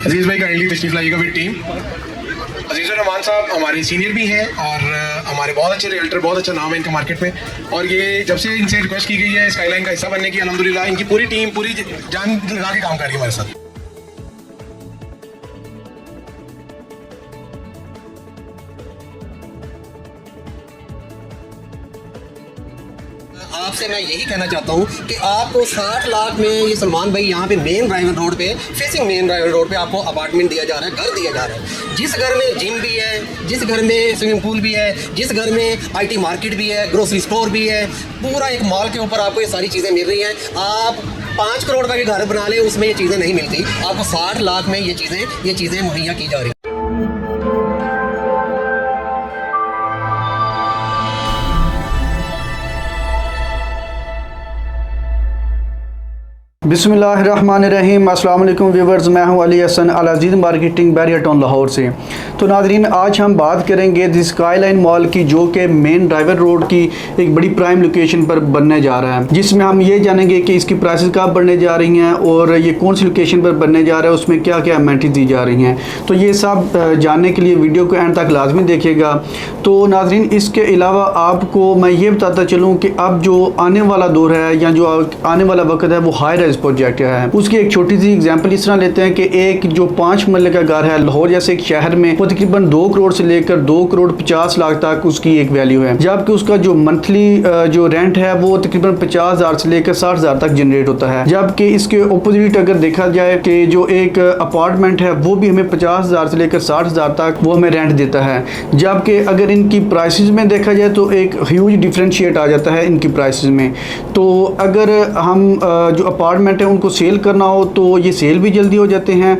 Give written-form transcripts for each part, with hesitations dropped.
अजीज़ भाई काइंडली तशरीफ लाइएगा विद टीम। अजीज़ुर रहमान साहब हमारे सीनियर भी हैं और हमारे बहुत अच्छे रियल्टर, बहुत अच्छा नाम है इनका मार्केट में। और ये जब से इनसे रिक्वेस्ट की गई है स्काईलाइन का हिस्सा बनने की, अल्हम्दुलिल्लाह इनकी पूरी टीम पूरी जान लगा के काम कर रही है हमारे साथ। आपसे मैं यही कहना चाहता हूँ कि आपको 60 लाख में ये सलमान भाई यहाँ पे मेन ड्राइवर रोड पे फेसिंग मेन ड्राइवर रोड पे आपको अपार्टमेंट दिया जा रहा है, घर दिया जा रहा है। जिस घर में जिम भी है, जिस घर में स्विमिंग पूल भी है, जिस घर में आईटी मार्केट भी है, ग्रोसरी स्टोर भी है, पूरा एक मॉल के ऊपर आपको ये सारी चीज़ें मिल रही हैं। आप 5 करोड़ का भी घर बना ले, उसमें ये चीज़ें नहीं मिलती। आपको 60 लाख में ये चीज़ें मुहैया की जा रही हैं। बिस्मिल्लाहिर्रहमानिर्रहीम। अस्सलाम वालेकुम व्यूवर्स, मैं हूं अली हसन अल-अज़ीज़ मार्केटिंग बैरियर टाउन लाहौर से। तो नाज़रीन, आज हम बात करेंगे दी स्काईलाइन मॉल की, जो कि मेन ड्राइवर रोड की एक बड़ी प्राइम लोकेशन पर बनने जा रहा है, जिसमें हम ये जानेंगे कि इसकी प्राइसेस कब बढ़ने जा रही हैं और ये कौन सी लोकेशन पर बनने जा रहा है, उसमें क्या क्या अमेनिटीज़ दी जा रही हैं। तो ये सब जानने के लिए वीडियो को एंड तक लाजमी देखिएगा। तो नाज़रीन, इसके अलावा आपको मैं ये बताता चलूँ कि अब जो आने वाला दौर है या जो आने वाला वक्त है वो हाई राइज प्रोजेक्ट है। उसकी एक छोटी सी एग्जांपल इस तरह लेते हैं कि एक जो 5 मरले का घर है लाहौर जैसे एक शहर में, वो तकरीबन 2 करोड़ से लेकर 2 करोड़ 50 लाख तक उसकी एक वैल्यू है, जबकि उसका जो मंथली जो रेंट है वो तकरीबन 50,000 से लेकर 60,000 तक जनरेट होता है। जबकि इसके ऑपोजिट अगर देखा जाए कि जो एक अपार्टमेंट है वो भी हमें 50,000 से लेकर 60,000 तक वो हमें रेंट देता है। जबकि अगर इनकी प्राइसेस में देखा जाए तो एक ह्यूज डिफरेंशिएट आ जाता है इनकी प्राइसेस में। तो अगर हम जो अपार्टमेंट है उनको सेल करना हो तो ये सेल भी जल्दी हो जाते हैं,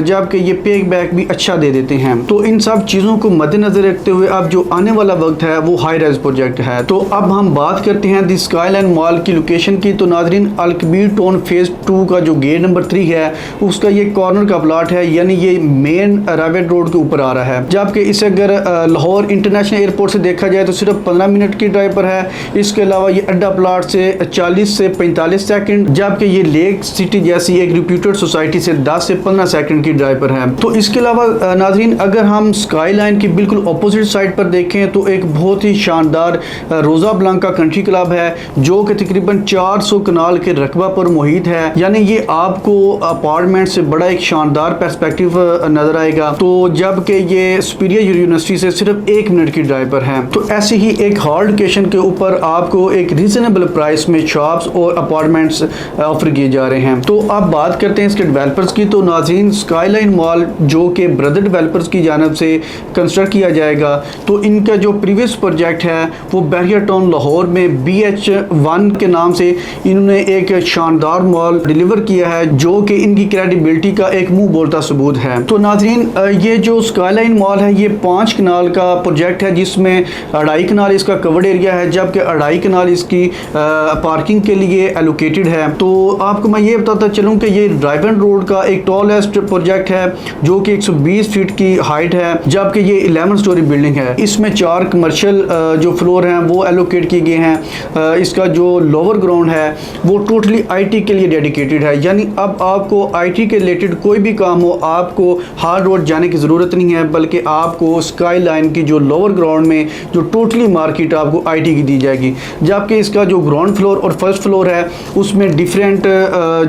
जबकि ये पे बैक भी अच्छा दे देते हैं। तो इन सब चीज़ों को मद्देनजर रखते हुए अब जो आने वाला वक्त है वो हाई राइज प्रोजेक्ट है। तो अब हम बात करते हैं दी स्काईलाइन मॉल की लोकेशन की। तो नाजरीन, अल-कबीर टाउन फेज़ 2 का जो गेट नंबर 3 है उसका ये कॉर्नर का प्लाट है, यानी ये मेन रावेट रोड के ऊपर आ रहा है। जबकि इसे अगर लाहौर इंटरनेशनल एयरपोर्ट से देखा जाए तो सिर्फ 15 मिनट की ड्राइव पर है। इसके अलावा ये अड्डा प्लाट से 40 से 45 सेकंड, जबकि ये लेक सिटी जैसी एक रिप्यूटेड सोसाइटी से 10 से 15 सेकंड की ड्राइव पर है। तो इसके अलावा नाजरीन, अगर हम स्काईलाइन की बिल्कुल अपोजिट साइड पर देखें तो एक बहुत ही शानदार रोज़ा ब्लांका कंट्री क्लब है, जो कि तकरीबन 400 कनाल के रकबा पर मुहित है। यानी ये आपको अपार्टमेंट से बड़ा एक शानदार पर्सपेक्टिव नजर आएगा। तो जबकि ये सुपीरियर यूनिवर्सिटी से सिर्फ 1 मिनट की ड्राइव पर है। तो ऐसी ही एक हार्ड लोकेशन के ऊपर आपको एक रीजनेबल प्राइस में शॉप्स और अपार्टमेंट्स ऑफर किए जा रहे हैं। तो अब बात करते हैं इसके डेवलपर्स की। तो नाज़रीन, स्काईलाइन मॉल जो कि ब्रदर डेवलपर्स की जानिब से कंस्ट्रक्ट किया जाएगा, तो इनका जो प्रीवियस प्रोजेक्ट है वो बैरियर टाउन लाहौर में BH1 के नाम से इन्होंने एक शानदार मॉल डिलीवर किया है, जो कि इनकी क्रेडिबिलिटी का एक मुंह बोलता सबूत है। तो नाज़रीन, ये जो स्काईलाइन मॉल है ये 5 कनाल का प्रोजेक्ट है, जिसमें 2.5 कनाल इसका कवर्ड एरिया है, जबकि 2.5 कनाल इसकी पार्किंग के लिए एलोकेटेड है। तो आपको मैं ये बताता चलूँ कि ये ड्राइवन रोड का एक टॉलेस्ट प्रोजेक्ट है, जो कि 120 फीट की हाइट है, जबकि ये 11 स्टोरी बिल्डिंग है। इसमें 4 कमर्शियल जो फ्लोर हैं वो एलोकेट किए गए हैं। इसका जो लोअर ग्राउंड है वो टोटली IT के लिए डेडिकेटेड है, यानी अब आपको IT के रिलेटेड कोई भी काम हो आपको हार्ड रोड जाने की ज़रूरत नहीं है, बल्कि आपको स्काईलाइन की जो लोअर ग्राउंड में जो टोटली मार्केट आपको IT की दी जाएगी। जबकि इसका जो ग्राउंड फ्लोर और फर्स्ट फ्लोर है उसमें डिफरेंट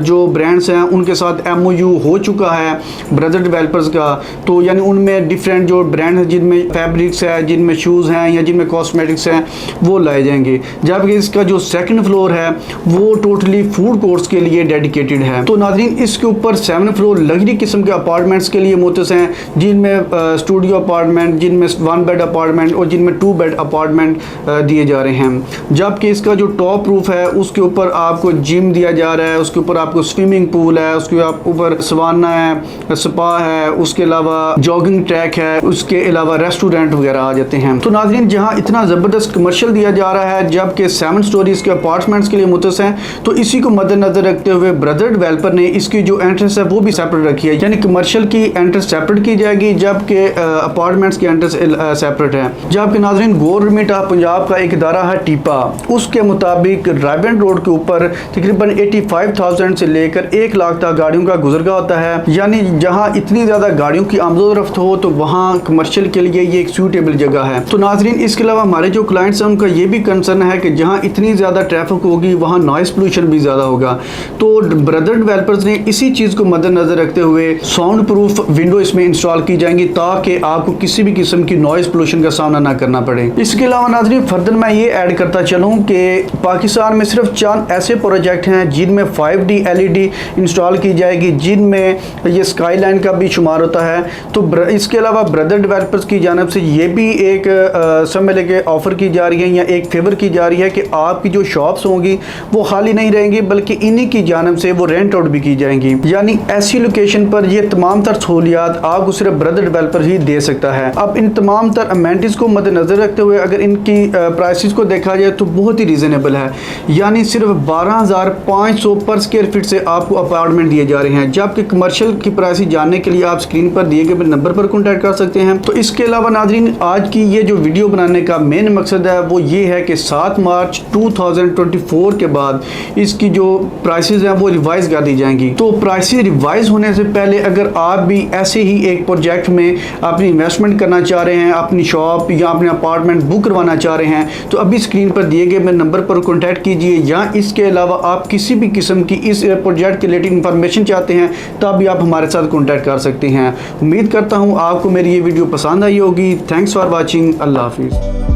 जो ब्रांड्स हैं उनके साथ MOU हो चुका है ब्रदर डेवलपर्स का। तो यानी उनमें डिफरेंट जो ब्रांड हैं, जिनमें फैब्रिक्स है, जिनमें शूज़ हैं या जिनमें कॉस्मेटिक्स हैं, वो लाए जाएंगे। जबकि इसका जो सेकंड फ्लोर है वो टोटली फूड कोर्ट्स के लिए डेडिकेटेड है। तो नाज़रीन, इसके ऊपर 7 फ्लोर लग्जरी किस्म के अपार्टमेंट्स के लिए मुतस हैं, जिनमें स्टूडियो अपार्टमेंट, जिनमें 1 बेड अपार्टमेंट और जिनमें 2 बेड अपार्टमेंट दिए जा रहे हैं। जबकि इसका जो टॉप रूफ है उसके ऊपर आपको जिम दिया जा रहा है, उसके ऊपर आपको स्विमिंग पूल है, उसके ऊपर सवाना है, स्पा है, उसके अलावा जॉगिंग ट्रैक है, उसके अलावा रेस्टोरेंट वगैरह आ जाते हैं। तो नाज़रीन, जहां इतना ज़बरदस्त कमर्शियल दिया जा रहा है, जबकि 7 स्टोरीज के अपार्टमेंट्स के लिए मुतस हैं, तो इसी को मद्देनजर रखते हुए ब्रदर डेवलपर ने इसकी जो एंट्रेंस है वो भी सेपरेट रखी है, यानी कमर्शियल की एंट्रेंस सेपरेट की जाएगी, जबकि अपार्टमेंट्स की एंट्रेंस सेपरेट है। जबकि नाज़रीन, गवर्नमेंट ऑफ पंजाब का एक इदारा है टीपा, उसके मुताबिक रावेंट रोड के ऊपर तकरीबन 85 5,000 से लेकर 1 लाख तक गाड़ियों का गुजरगा होता है। यानी जहाँ इतनी ज़्यादा गाड़ियों की आमदोरफ्त हो तो वहाँ कमर्शियल के लिए ये एक सूटेबल जगह है। तो नाजरीन, इसके अलावा हमारे जो क्लाइंट्स हैं उनका ये भी कंसर्न है कि जहाँ इतनी ज़्यादा ट्रैफिक होगी वहाँ नॉइस पोल्यूशन भी ज़्यादा होगा। तो ब्रदर डेवलपर्स ने इसी चीज़ को मद्देनजर रखते हुए साउंड प्रूफ विंडो इसमें इंस्टॉल की जाएंगी ताकि आपको किसी भी किस्म की नॉइस पोल्यूशन का सामना ना करना पड़े। इसके अलावा नाजरीन, फर्दर मैं ये ऐड करता चलूँ कि पाकिस्तान में सिर्फ 4 ऐसे प्रोजेक्ट हैं जिनमें 5D LED इंस्टॉल की जाएगी, जिनमें ये स्काईलाइन का भी शुमार होता है। तो इसके अलावा ब्रदर डेवलपर्स की जानब से ये भी एक समझ लेके ऑफ़र की जा रही है या एक फेवर की जा रही है कि आपकी जो शॉप्स होंगी वो खाली नहीं रहेंगी बल्कि इन्हीं की जानब से वो रेंट आउट भी की जाएंगी। यानी ऐसी लोकेशन पर ये तमाम तर सहूलियात आपको सिर्फ ब्रदर डेवलपर ही दे सकता है। अब इन तमाम तर अमेनिटीज़ को मद्देनजर रखते हुए अगर इनकी प्राइसेस को देखा जाए तो बहुत ही रीज़नेबल है। यानी सिर्फ 12,500 पर स्क्वायर फीट से आपको अपार्टमेंट दिए जा रहे हैं। जबकि कमर्शियल की प्राइस जानने के लिए आप स्क्रीन पर दिए गए नंबर पर कॉन्टैक्ट कर सकते हैं। तो इसके अलावा नाजरीन, आज की ये जो वीडियो बनाने का मेन मकसद है वो ये है कि 7 मार्च 2024 के बाद इसकी जो प्राइसेस हैं वो रिवाइज कर दी जाएंगी। तो प्राइसेस रिवाइज होने से पहले अगर आप भी ऐसे ही एक प्रोजेक्ट में अपनी इन्वेस्टमेंट करना चाह रहे हैं, अपनी शॉप या अपने अपार्टमेंट बुक करवाना चाह रहे हैं, तो अभी स्क्रीन पर दिए गए नंबर पर कॉन्टैक्ट कीजिए। या इसके अलावा आप किसी भी किस्म की इस प्रोजेक्ट के रिलेटेड इंफॉर्मेशन चाहते हैं तब भी आप हमारे साथ कॉन्टैक्ट कर सकते हैं। उम्मीद करता हूँ आपको मेरी ये वीडियो पसंद आई होगी। Thanks for watching. अल्लाह हाफिज़।